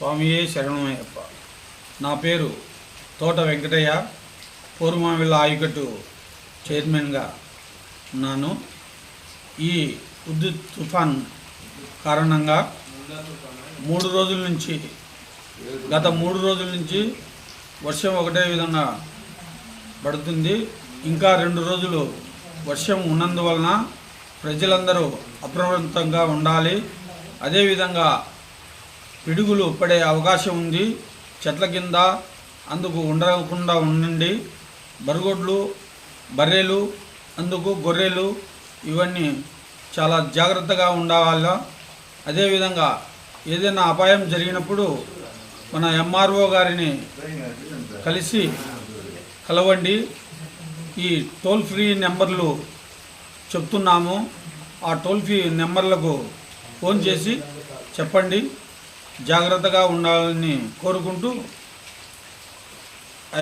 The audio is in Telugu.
స్వామియే శరణమయ్యప్ప. నా పేరు తోట వెంకటయ్య. పూర్వమావిళ్ళ ఆయకట్టు చైర్మన్గా ఉన్నాను. ఈ ఉద్యుత్ తుఫాన్ కారణంగా గత 3 రోజుల నుంచి వర్షం ఒకటే విధంగా పడుతుంది. ఇంకా 2 రోజులు వర్షం ఉన్నందువలన ప్రజలందరూ అప్రమత్తంగా ఉండాలి. అదేవిధంగా పిడుగులు పడే అవకాశం ఉంది. చెట్ల కింద అందుకు ఉండకుండా ఉండండి. బరుగొడ్లు, బర్రెలు, అందుకు గొర్రెలు ఇవన్నీ చాలా జాగ్రత్తగా ఉండాలి. అదేవిధంగా ఏదైనా అపాయం జరిగినప్పుడు మన ఎంఆర్ఓ గారిని కలవండి. ఈ టోల్ ఫ్రీ నెంబర్లు చెప్తున్నాము. ఆ టోల్ ఫ్రీ నెంబర్లకు ఫోన్ చేసి చెప్పండి. జాగ్రత్తగా ఉండాలని కోరుకుంటూ